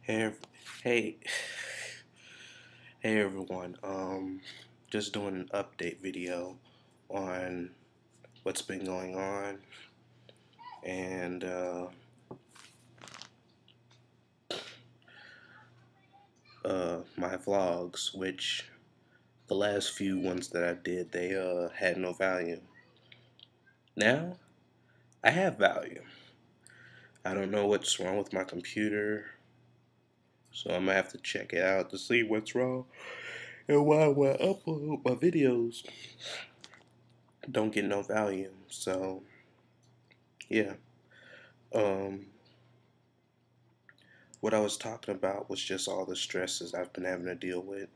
Hey, hey, hey everyone. Just doing an update video on what's been going on and my vlogs, which the last few ones that I did, they had no value. Now I have value. I don't know what's wrong with my computer, so I'm gonna have to check it out to see what's wrong and why when I upload my videos don't get no value. So yeah. Um, what I was talking about was just all the stresses I've been having to deal with.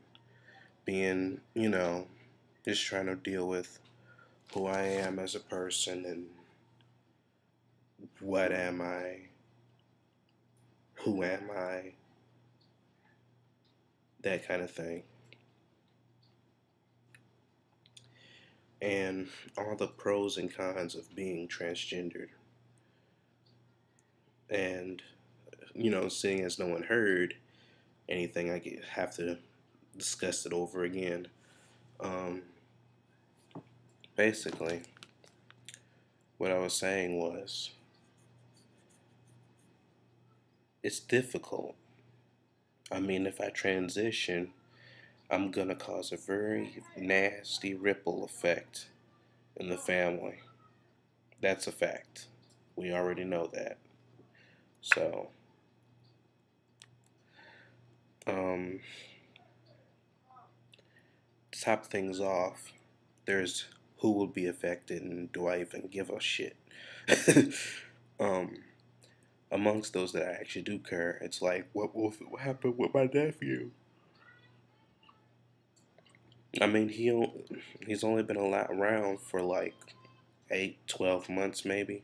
Being, just trying to deal with who I am as a person and what am I, who am I, that kind of thing. And all the pros and cons of being transgendered. And, seeing as no one heard anything, have to discuss it over again. Um, Basically, what I was saying was it's difficult. I mean, if I transition, I'm gonna cause a very nasty ripple effect in the family. That's a fact. We already know that. So, um, to top things off, there's who will be affected and do I even give a shit? um, Amongst those that I actually do care, it's like, what happened with my nephew? I mean, he's only been around for like 8, 12 months maybe.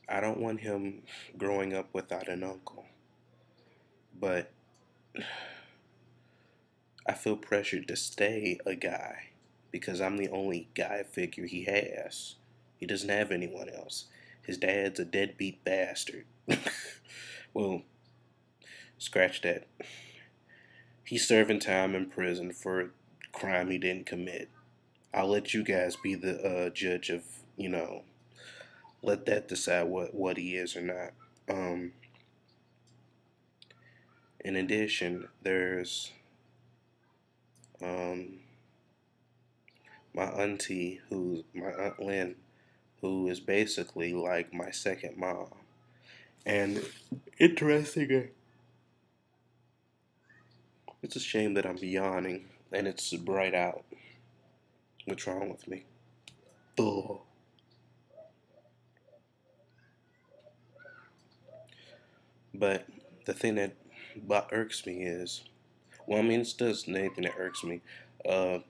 I don't want him growing up without an uncle, but I feel pressured to stay a guy because I'm the only guy figure he has. He doesn't have anyone else. His dad's a deadbeat bastard. Well, scratch that. He's serving time in prison for a crime he didn't commit. I'll let you guys be the judge of, let that decide what he is or not. Um, in addition, there's um, my aunt Lynn, who is basically like my second mom. And interesting, it's a shame that I'm yawning and it's bright out. What's wrong with me? Ugh. But the thing that irks me is, well, I mean, it does anything that irks me. Uh,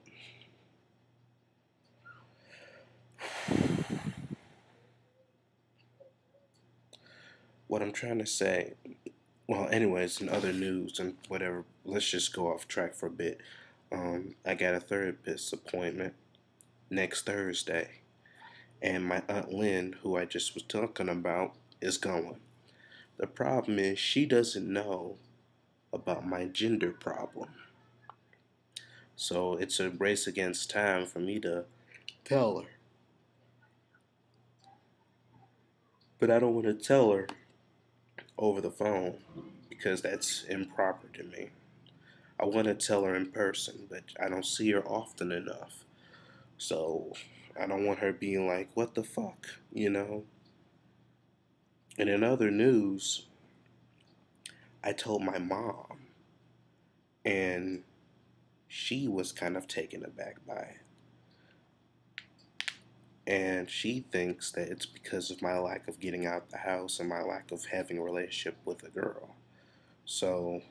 what I'm trying to say, well, anyways, in other news and whatever, let's just go off track for a bit. I got a therapist appointment next Thursday, and my aunt Lynn, who I just was talking about, is going. The problem is she doesn't know about my gender problem. So it's a race against time for me to tell her. But I don't want to tell her over the phone because that's improper to me. I want to tell her in person, but I don't see her often enough. So I don't want her being like, what the fuck, you know? And in other news, I told my mom, and she was kind of taken aback by it. And she thinks that it's because of my lack of getting out the house and my lack of having a relationship with a girl. So,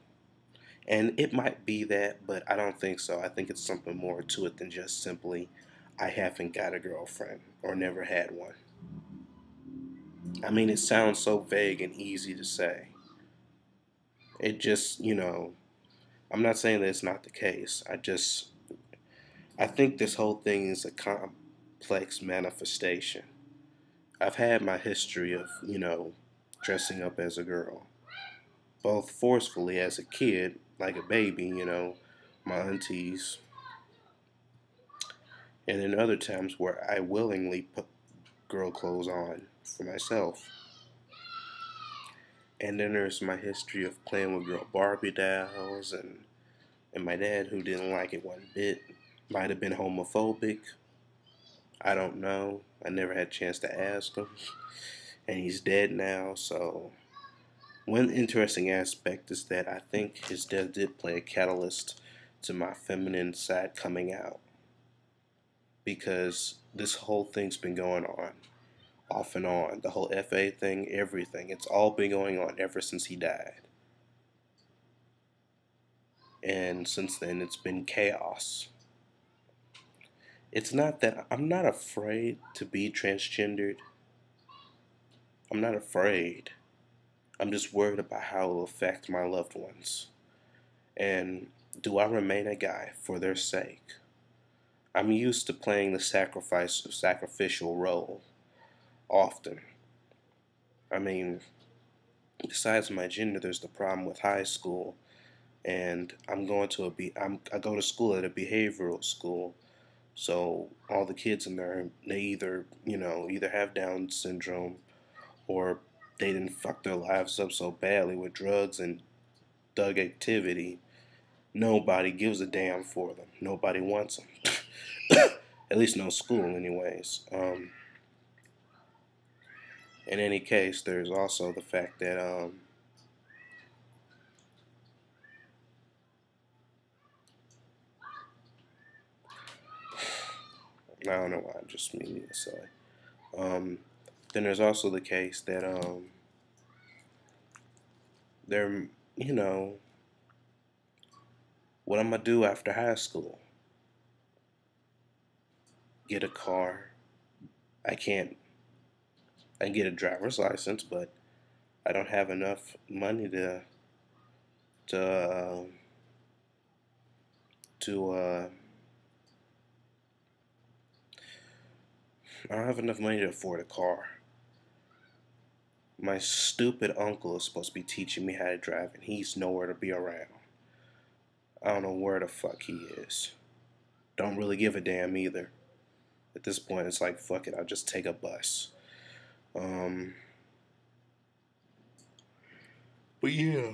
and it might be that, but I don't think so. I think it's something more to it than just simply, I haven't got a girlfriend or never had one. I mean, it sounds so vague and easy to say. It just, I'm not saying that it's not the case. I think this whole thing is a complex manifestation. I've had my history of, dressing up as a girl, both forcefully as a kid, like a baby, my aunties, and in other times where I willingly put girl clothes on for myself. And then there's my history of playing with girl Barbie dolls, and my dad, who didn't like it one bit, might have been homophobic. I don't know. I never had a chance to ask him. And he's dead now, so one interesting aspect is that I think his death did play a catalyst to my feminine side coming out. Because this whole thing's been going on, off and on. The whole FA thing, everything. It's all been going on ever since he died. And since then, it's been chaos. It's not that I'm not afraid to be transgendered. I'm not afraid. I'm just worried about how it will affect my loved ones. And do I remain a guy for their sake? I'm used to playing the sacrificial role often. I mean, besides my gender, there's the problem with high school, and I go to school at a behavioral school, so all the kids in there, they either have Down syndrome, or they didn't fuck their lives up so badly with drugs and thug activity. Nobody gives a damn for them. Nobody wants them. At least no school, anyways. In any case, there's also the fact that I don't know why I'm just meaning to say. Um, then there's also the case that they're what I'm gonna do after high school? Get a car? I can't. I can get a driver's license, but I don't have enough money to to I don't have enough money to afford a car. My stupid uncle is supposed to be teaching me how to drive, and he's nowhere to be around. I don't know where the fuck he is. Don't really give a damn either. At this point, it's like, fuck it, I'll just take a bus. Um, but yeah,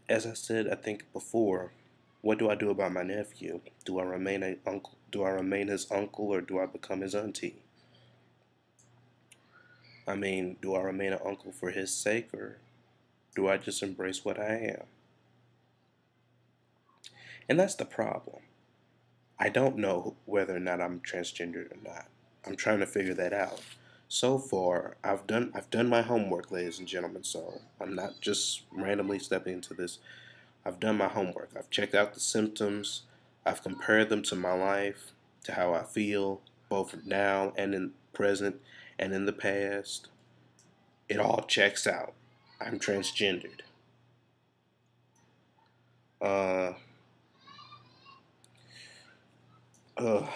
as I said, I think before, what do I do about my nephew? Do I remain a uncle? Do I remain his uncle, or do I become his auntie? I mean, do I remain an uncle for his sake, or do I just embrace what I am? And that's the problem. I don't know whether or not I'm transgendered or not. I'm trying to figure that out. So far, I've done my homework, ladies and gentlemen. So I'm not just randomly stepping into this. I've done my homework. I've checked out the symptoms. I've compared them to my life, to how I feel, both now and in present and in the past. It all checks out. I'm transgendered. Uh, uh,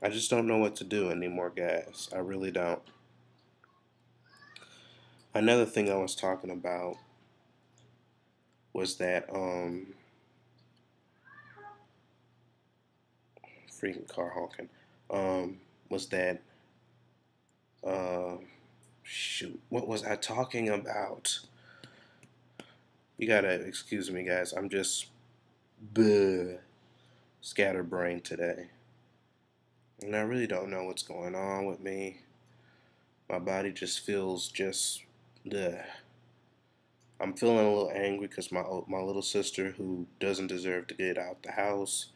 I just don't know what to do anymore, guys. I really don't. Another thing I was talking about was that freaking car honking. Was that uh shoot, what was I talking about? You gotta excuse me, guys. I'm just bleh, scatterbrained today. And I really don't know what's going on with me. My body just feels just bleh. I'm feeling a little angry because my little sister, who doesn't deserve to get out the house,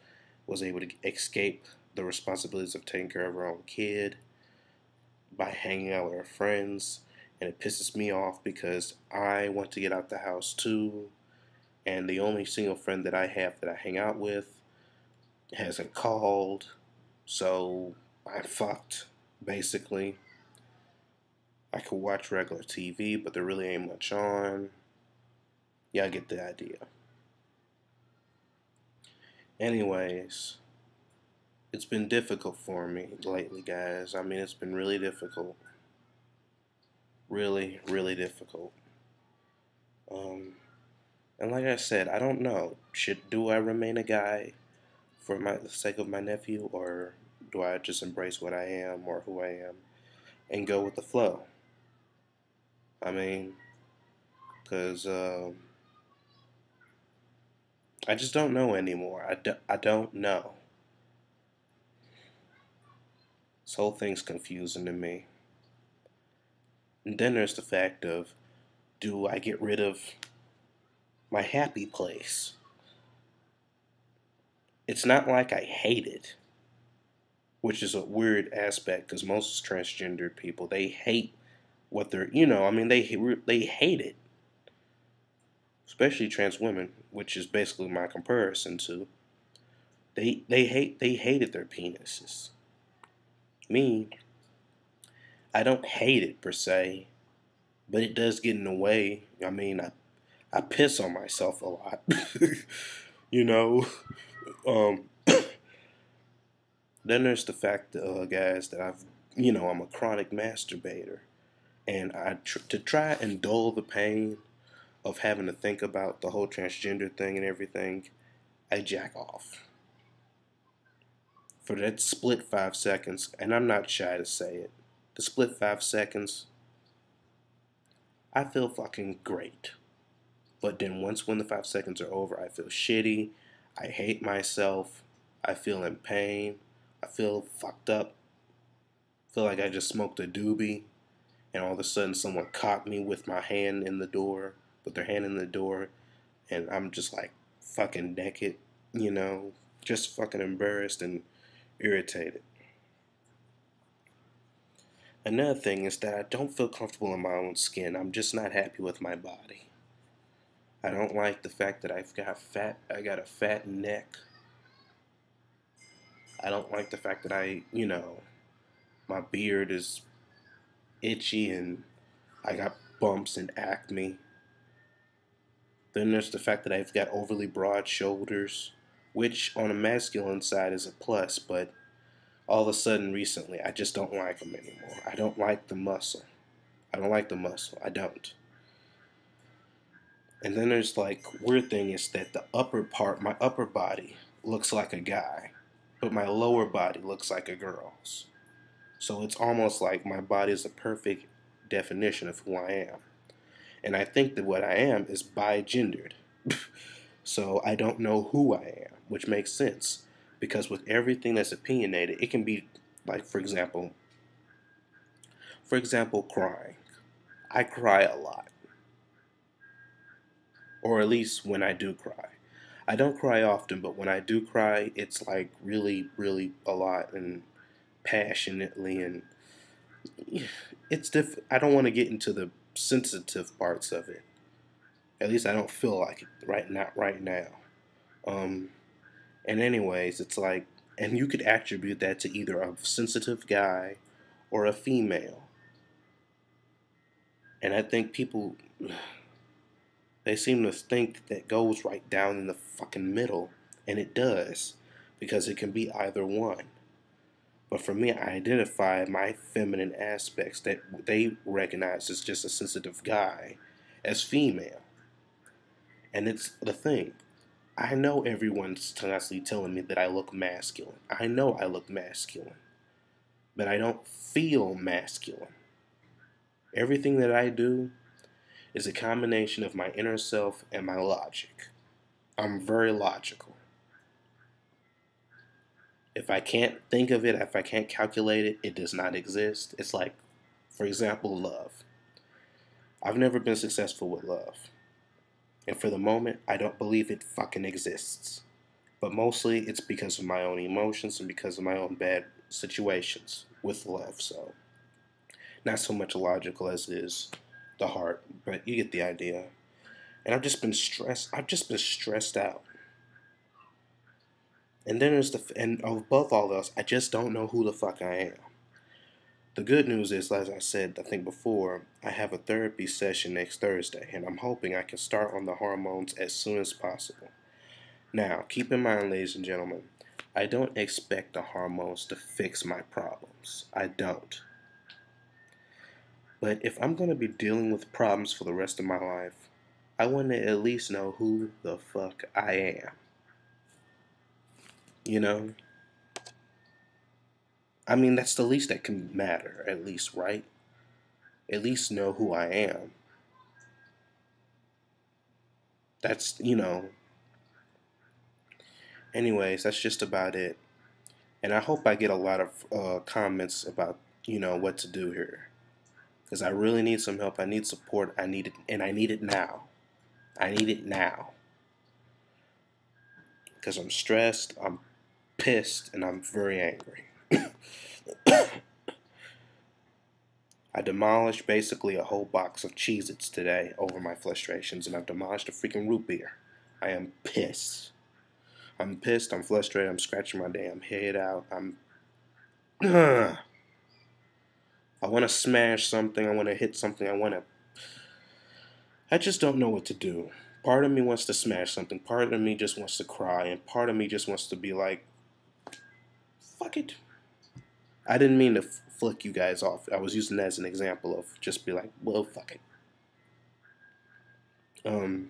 was able to escape the responsibilities of taking care of her own kid by hanging out with her friends. And it pisses me off because I want to get out the house too. And the only single friend that I have that I hang out with hasn't called. So I'm fucked, basically. I could watch regular TV, but there really ain't much on. Yeah, I get the idea. Anyways, It's been difficult for me lately, guys. I mean, it's been really difficult. Really, really difficult. Um, and like I said, I don't know. Do I remain a guy for the sake of my nephew, or do I just embrace what I am or who I am and go with the flow? I mean, because I just don't know anymore. I don't know. This whole thing's confusing to me. And then there's the fact of, do I get rid of my happy place? It's not like I hate it, which is a weird aspect because most transgendered people, they hate what they're, I mean, they hate it, especially trans women, which is basically my comparison to. They hated their penises. Me, I don't hate it per se, but it does get in the way. I mean, I piss on myself a lot, you know. Um, then there's the fact, guys, that I'm a chronic masturbator, and to try and dull the pain of having to think about the whole transgender thing and everything, I jack off for that split 5 seconds, and I'm not shy to say it. The split 5 seconds, I feel fucking great. But then when the 5 seconds are over, I feel shitty. I hate myself. I feel in pain. I feel fucked up. I feel like I just smoked a doobie, and all of a sudden someone caught me with my hand in the door, with their hand in the door, and I'm just like fucking naked, just fucking embarrassed and irritated. Another thing is that I don't feel comfortable in my own skin. I'm just not happy with my body. I don't like the fact that I got a fat neck. I don't like the fact that my beard is itchy and I got bumps and acne. Then there's the fact that I've got overly broad shoulders, which on a masculine side is a plus, but all of a sudden recently I just don't like them anymore. I don't like the muscle. I don't like the muscle. I don't. And then there's like weird thing is that the upper part, my upper body looks like a guy, but my lower body looks like a girl's. So it's almost like my body is a perfect definition of who I am. And I think that what I am is bi-gendered. So I don't know who I am, which makes sense. Because with everything that's opinionated, it can be like, for example, crying. I cry a lot. Or at least when I do cry. I don't cry often, but when I do cry, it's like really, really a lot and passionately, and I don't want to get into the sensitive parts of it. At least I don't feel like it right now. Um, and anyways, it's like, and you could attribute that to either a sensitive guy or a female. And I think people, they seem to think that goes right down in the fucking middle, and it does, because it can be either one. But for me, I identify my feminine aspects that they recognize as just a sensitive guy as female. And it's the thing. I know everyone's constantly telling me that I look masculine. I know I look masculine. But I don't feel masculine. Everything that I do is a combination of my inner self and my logic. I'm very logical. If I can't think of it, if I can't calculate it, it does not exist. It's like, for example, love. I've never been successful with love. And for the moment, I don't believe it fucking exists. But mostly it's because of my own emotions and because of my own bad situations with love. So, not so much logical as it is the heart, but you get the idea. And I've just been stressed. I've just been stressed out. And then and above all else, I just don't know who the fuck I am. The good news is, as I said, I think before, I have a therapy session next Thursday, and I'm hoping I can start on the hormones as soon as possible. Now, keep in mind, ladies and gentlemen, I don't expect the hormones to fix my problems. I don't. But if I'm going to be dealing with problems for the rest of my life, I want to at least know who the fuck I am. You know? I mean, that's the least that can matter, at least, right? At least know who I am. That's, anyways, that's just about it. And I hope I get a lot of comments about, what to do here. Because I really need some help. I need support. I need it, and I need it now. I need it now. Because I'm stressed, I'm pissed, and I'm very angry. I demolished basically a whole box of Cheez-Its today over my frustrations, and I've demolished a freaking root beer. I am pissed. I'm pissed, I'm frustrated, I'm scratching my damn head out. I want to smash something, I want to hit something, I just don't know what to do. Part of me wants to smash something, part of me just wants to cry, and part of me just wants to be like, fuck it. I didn't mean to flick you guys off. I was using that as an example of just be like, well, fuck it. And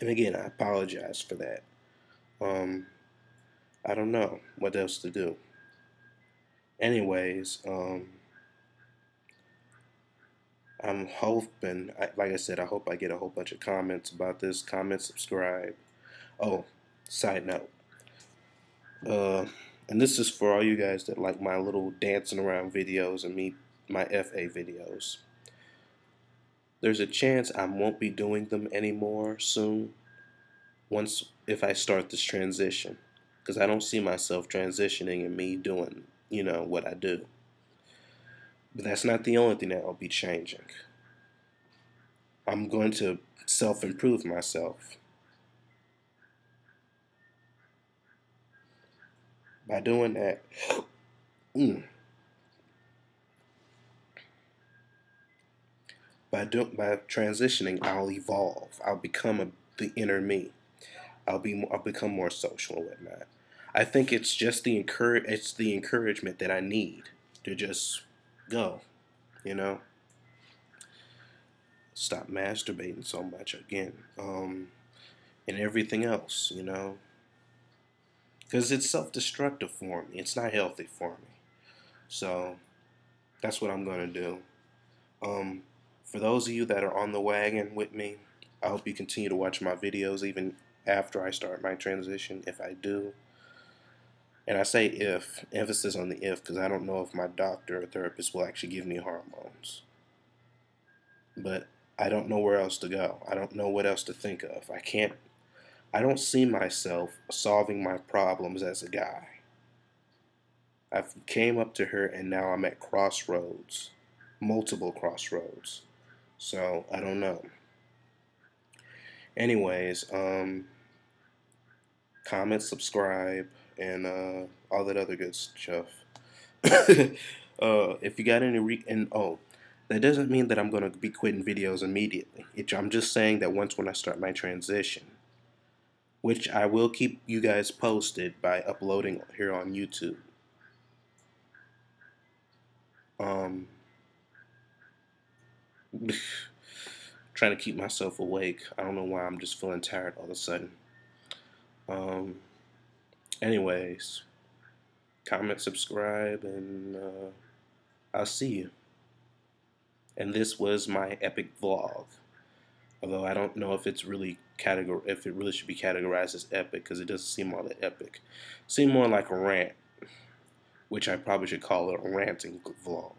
again, I apologize for that. I don't know what else to do. Anyways, I'm hoping, like I said, I hope I get a whole bunch of comments about this. Comment, subscribe. Oh, side note. And this is for all you guys that like my little dancing around videos and my FA videos. There's a chance I won't be doing them anymore soon. If I start this transition, because I don't see myself transitioning and me doing, what I do. But that's not the only thing that I'll be changing. I'm going to self-improve myself. By doing that, by transitioning, I'll evolve. I'll become the inner me. I'll become more social and whatnot. I think it's just the encouragement that I need to just go, you know. Stop masturbating so much again, and everything else, because it's self-destructive for me. It's not healthy for me. So that's what I'm gonna do. For those of you that are on the wagon with me, I hope you continue to watch my videos even after I start my transition, if I do. And I say if, emphasis on the if, because I don't know if my doctor or therapist will actually give me hormones. But I don't know where else to go. I don't know what else to think of. I don't see myself solving my problems as a guy. I've came up to her and now I'm at crossroads, multiple crossroads. So I don't know. Anyways, comment, subscribe, and all that other good stuff. If you got any that doesn't mean that I'm gonna be quitting videos immediately. I'm just saying that when I start my transition, which I will keep you guys posted by uploading here on YouTube. Trying to keep myself awake. I don't know why I'm just feeling tired all of a sudden. Anyways, comment, subscribe, and I'll see you. And this was my epic vlog. Although I don't know if it really should be categorized as epic, because it doesn't seem all that epic. It seemed more like a rant, which I probably should call it a ranting vlog.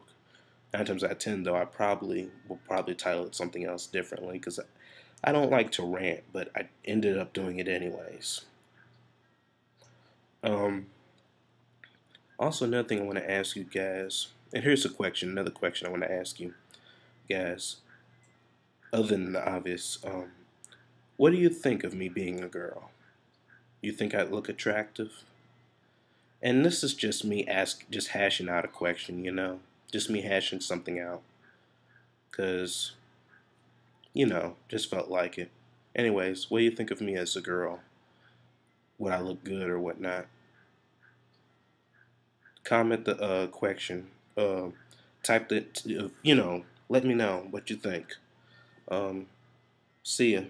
9 times out of 10, though, I will probably title it something else differently, because I don't like to rant, but I ended up doing it anyways. Also, another thing I want to ask you guys, and here's another question I want to ask you guys, other than the obvious, what do you think of me being a girl? You think I look attractive? And this is just me just hashing out a question, just me hashing something out, because, just felt like it. Anyways, what do you think of me as a girl? Would I look good or whatnot? comment the question. Type the, let me know what you think. Um, See ya.